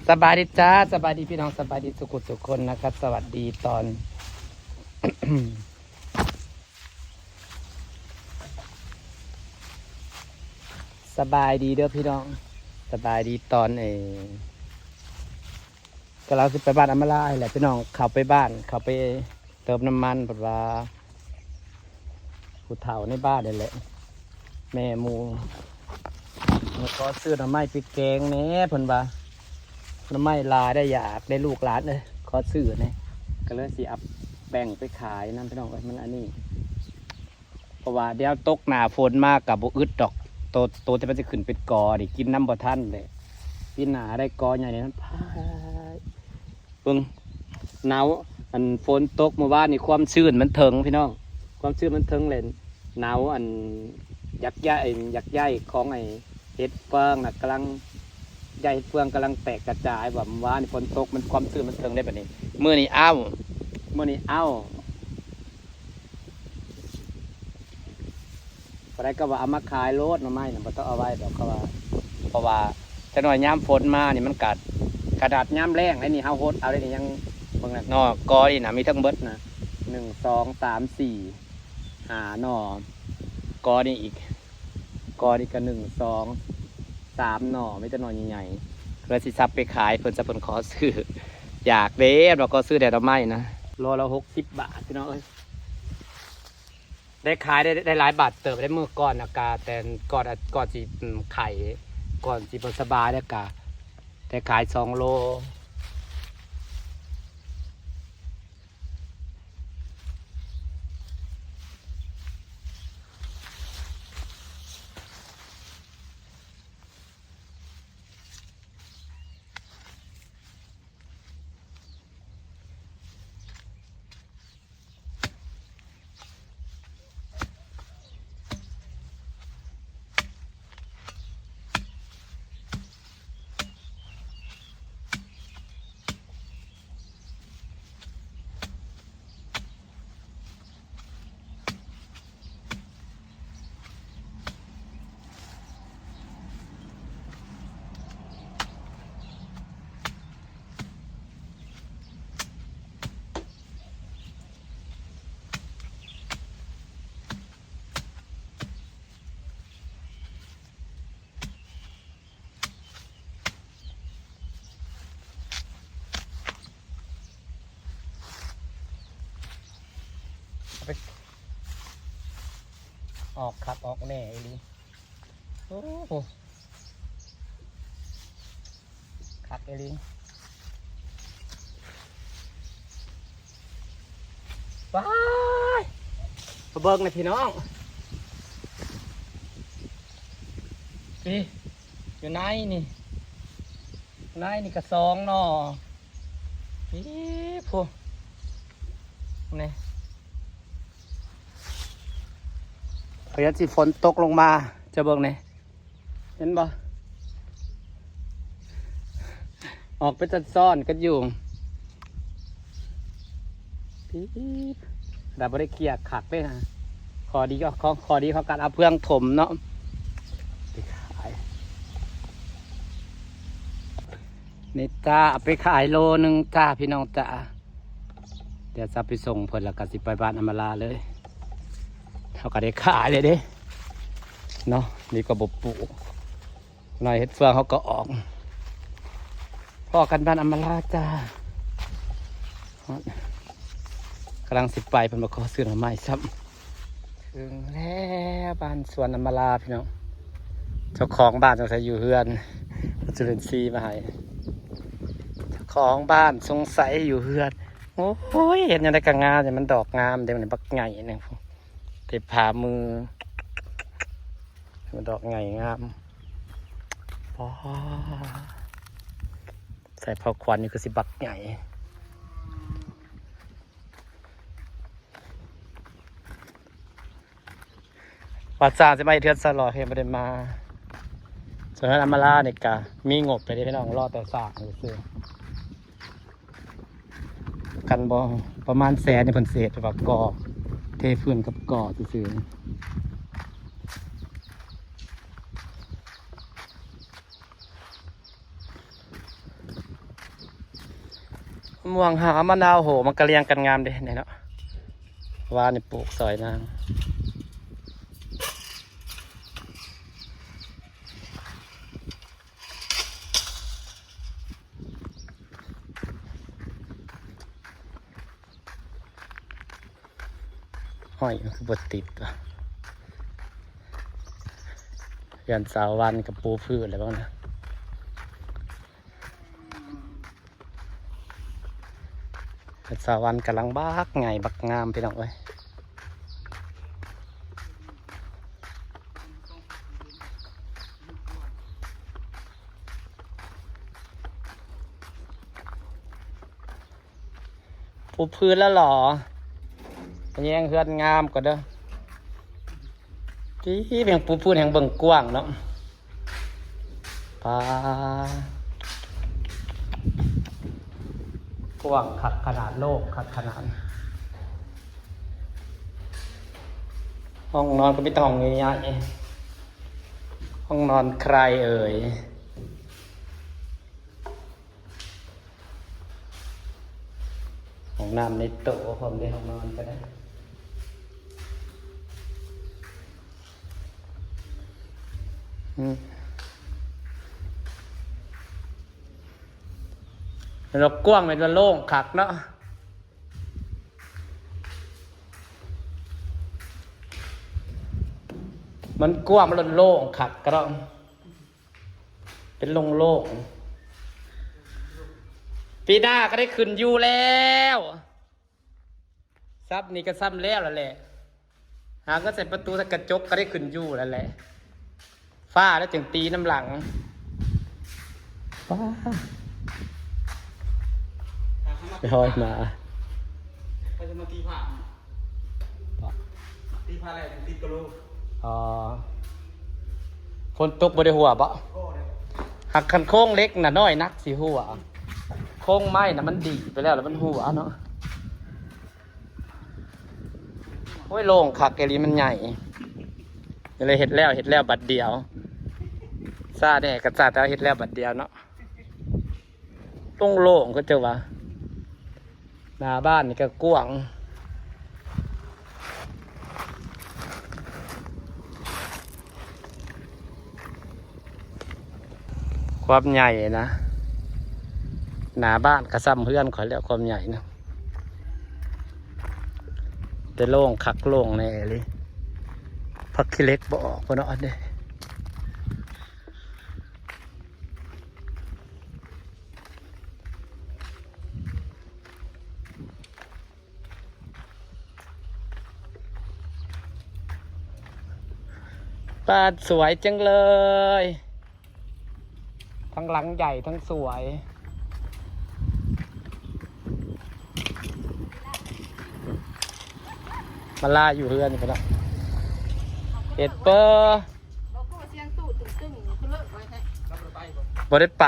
สบายดีจ้าสบายดีพี่น้องสบายดีสุขุสุขคนนะครับสวัสดีตอน สบายดีเด้อพี่น้องสบายดีตอนก็เราสิไปบ้านอำมาลาแหละพี่น้องขับไปบ้านขับไปเติมน้ำมันแบบว่าผู้เฒ่าในบ้านนี่แหละแม่หมูแล้วก็ซื้อหน่อไม้ไปแกงเน่เพิ่นว่าหน่อไม้ลาได้อยากได้ลูกหลานเลยขอซื้อเนี่ยก็เลยสิอับแบ่งไปขายนั่นพี่น้องมันอันนี้เพราะว่าเดี๋ยวตกหนาฝนมากกับบุอึดดอกโตจะมันจะขึ้นเป็นกอดิกินน้ำบ่ท่านเลยพี่หนาได้กอใหญ่ในนั้นพายเบิ่งหนาวอันฝนตกเมื่อวานนี่ความชื้นมันถึงพี่น้องความชื้นมันถึงเลยหนาวอันยักษ์ใหญ่ของเห็ดเฟืองน่ะกำลังใหญ่เฟืองกำลังแตกกระจายแบบว่านี่ฝนตกมันความชื้นมันถึงได้แบบนี้เมื่อนี้เอ้าพอได้ก็ว่าเอามาขายโลดมาไม่เนี่ยมันต้องเอาไว้แบบเขาว่าเพราะว่าแต่หน่อยย้ำฝนมานี่มันกัดกระดาษย้ำแรงไอ้นี่เฮาโฮดเอาได้นี่ยังบางนอกอนี่นะมีทั้งเบิดนะ1 2 3 4 5นอกอนี่อีกกอนี่ก็1 2 3หน่อไม่แต่หน่อใหญ่ๆเลยสิซับไปขายเพิ่นจะเพิ่นขอซื้ออยากเด้เราก็ซื้อแต่ดอกไม้นะโลละ60 บาทพี่น้องเอ้ยได้ขายได้หลายบาทเติบได้มือก่อนอากาแต่ก่อนสิไข่ก่อนสิบสบายได้กาแต่ขาย2 โลออกครับออกแน่ไอ้ลิโอ้โหคักไอ้ลิว้ายมาเบิ่งเลยพี่น้องพี่อยู่ไหนนี่กระซองเนาะพี่พูนี่พยาสิฝนตกลงมาจะเบิ่งนี่เห็นบ่ออกไปจัดซ่อนกันอยู่พี่แต่บริเกียร์ขักเลยนะขอดีเขาการเอาเพื่องถมเนาะไปขายนี่จ้าไปขายโลนึงจ้าพี่น้องจ้าเดี๋ยวจะไปส่งเพิ่นแล้วก็สิไปบ้านอำมาลาเลยเขาก็ได้ขายเลยเด้เนาะนี่ก็บบปูหน่อยเห็ดเฟืองเขาก็ออกพ่อกันบ้านอำมาลาจ้ากำลังสิไปเป็นมาขอซื้อหน่อไม้ซ้ำถึงแล้วบ้านสวนอำมาลาพี่น้องเจ้าของบ้านสงสัยอยู่เฮือนจุลินทรีย์มาให้เจ้าของบ้านสงสัยอยู่เฮือนโอ้ยเห็นยังได้กระงามแต่มันดอกงามเดี๋ยวมันบักไงเนี่ยเทพามือมันดอกไงงามพอใส่พอควันนี่คือสิบักไงวัดสร้างจะไม่เทือนสลอเห็นไม่ได้มาส่วนนั้นอำมาลาเนี่ยกะมีงบไปได้พี่น้องรอแต่สร้างเลยซื้อกันบอประมาณ100,000ในผลเศษแบบก่อเทฟืนกับก่อซื้อ ม่วงหามะนาวโหมันกระเรียงกันงามเด้เนี่ยเนาะว่านี่ปลูกซอยนางห้อยคือบดติดว่ะเดือนสาววันกับปูพืชอะไรบ้างนะเดือนสาววันกำลังบักไงบักงามพี่น้องเอ้ยปูพืชแล้วหรอแยงเฮือนงามกว่าเด้อที่เป็นปูพืชแห่งเบิ่งกว้างเนาะปลากว้างขัดขนาดโลกขัดขนาดห้องนอนก็ไม่ต้องง่ายๆห้องนอนใครเอ่ยห้องน้ำในโต๊ะผมได้ห้องนอนก็ได้เรากว้างเป็นโล่งขักเนาะมันกว้างมันโล่งขักก็ต้องเป็นโล่งปีหน้าก็ได้ขึ้นอยู่แล้วซับนี่ก็ซ้ำแล้วแหละหาก็ใส่ประตูกระจกก็ได้ขึ้นอยู่แล้วแหละฝ้าแล้วจึงตีน้ำหลังฝ้าไปหอยมาไปจะมาตีผ้าอะไรตีกระโหลกฝนตกบ่ได้หัวปะหักคันโค้งเล็กน่ะน้อยนักสิหัวโค้งไม้น่ะมันดีไปแล้วมันหัวเนาะโอ้ยโล่งคักแกลีมันใหญ่เลยเห็ดแล้วบัดเดียวซาเนี่ยกระจาดแล้วเห็ดแล้วบัดเดียวเนาะโล่งก็เจอวะหน้าบ้านนี่ก็กว้างความใหญ่นะหน้าบ้านกระซ้ำเพื่อนขอเรียกความใหญ่นะแต่โล่งคักโล่งแน่เลยพักขี้เล็กบ่ออกก็เนาะเด้บ้านสวยจังเลยทั้งหลังใหญ่ทั้งสวยมาล่าอยู่เพื่อนนี่ก็ได้เอ็ดเปอร์บ่ได้ไป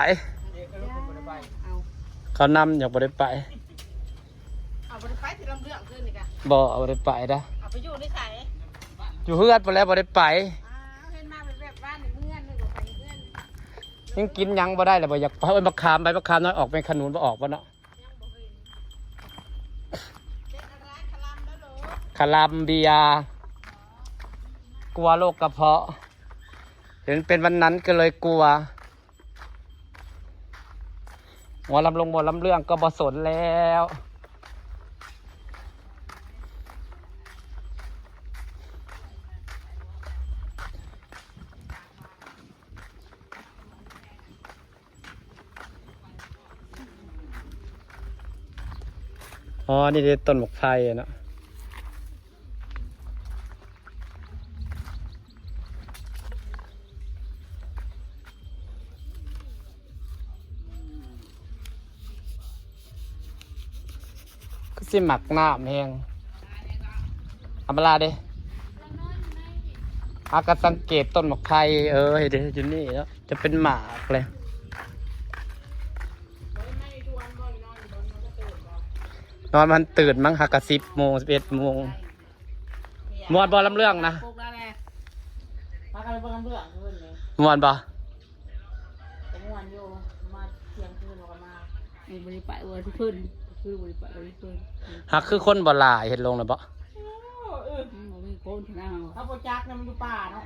เขานำอยากบ่ได้ไปบ่เอาบ่ได้ไปนะเอาไปอยู่ในสาย อยู่เพื่อนไปแล้วบ่ได้ไปเห็นมาแบบบ้านในเมืองเลยบอกไปเพื่อนยังกินยังบ่ได้เลยบ่อยากเอามะขามใบมะขามน้อยออกเป็นขนุนบ่ออกบ่เนาะคาลัมเบียกลัวโรคกระเพาะเห็นเป็นวันนั้นก็เลยกลัวหัวลำลงบ่ลำเรื่องก็บ่สนแล้วอ๋อนี่คือต้นหมกไฟเนาะก็สิหมักน้ำแห้งทำอะไรเด้อากาสังเกตต้นหมกไฟเดี๋ยวอยู่นี่แล้วจะเป็นหมากเลยนอนมันตื่นมั้งหักกะ10 โมง 11 โมงมวนบอลลำเรื่องนะมวนบอม่วนอยู่มาเที่ยงคืนเราก็มาบริไปวันที่ขึ้น คือบริษัทบริษัท หักคือคนบ่หลายเฮ็ดลงแล้วบ่ มีโคนที่นั่ง ถ้าโปรจักเนี่ยมันอยู่ป่าเนาะ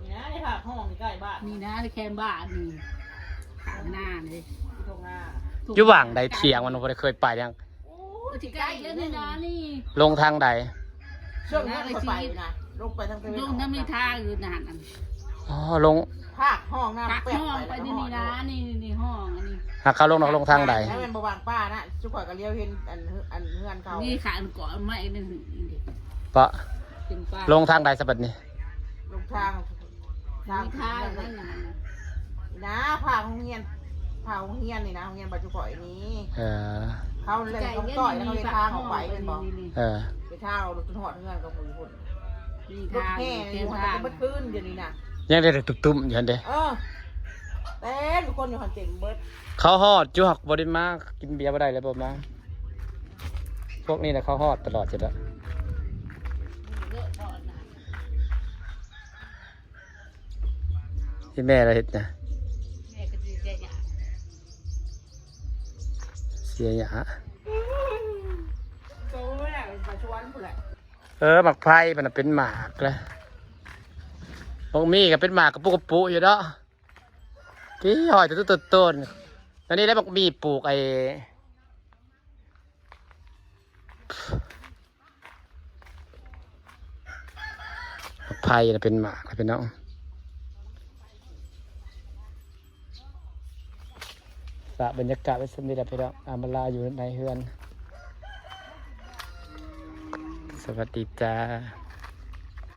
นี่นะในผักห้องนี่ใกล้บ้าน นี่นะที่แคมบ้านนี่ขางหน้าเลย ที่ตรงหน้า อยู่ว่างใดเถียงมันบ่ได้เคยไปยัง ที่ใกล้เยอะเลยนะนี่ ลงทางใด ช่วงนี้มันไปนะลงไปทางตะวัน ล อง อก น้ำมีทางอยู่นานอัน อ๋อลง ภาคห้องน้ำ ตัก แปะ ห้อง ไป ไป แล้ว นี่นะนี่ห้องอันนี้ หักเขาลงทางใด แล้วเป็นบวางป้านะชุกข่อยก็เลี้ยวเห็นอันเฮือนเขา นี่ขาอันก่อนไม่นี่ เพราะ เป็นป้า ลงทางใดสะบัดนี้ ลงทาง มีทางนั่นน่ะ นะผ่าโรงเรียนนี่นะโรงเรียนปัจจุบันนี้ เออ เขาเล่นเขาต่อยแล้วเขาไปทางออกไปเป็นบอก เออ ไปทางเราจนหอดเงินกับมือคน มี รถ ทาง แห่ เป็ อน ยู่หัน ทาง จะมาขึ้นเดี๋ยวนี้นะ ยังได้แต่ตุ้มๆอยู่หั่นเด้ เออเต้นคนอยู่หันเจ๋งเบิด เขาฮอดอยู่หักบ่ได้มากินเบียร์บ่ได้เลยบ่มาพวกนี้น่ะเขาฮอดตลอดจ้ะที่แม่เราเฮ็ดนะ แม่ก็ดีใจอย่าง เสียหยา โตไม่ได้มาชวนผู้ใด หมักไผ่มันนะเป็นหมากเลยพวกมีก็เป็นหมากกระปุกกระปุอยู่เนาะที่หอยตัวต้นตอนนี้ได้บอกมีปลูกไอ้หมักไผ่นะเป็นหมากเลยเป็นน้องสระบรรยากาศไว้สนิทแล้วพี่น้องอามาลาอยู่ในเฮือน สวัสดีจ้า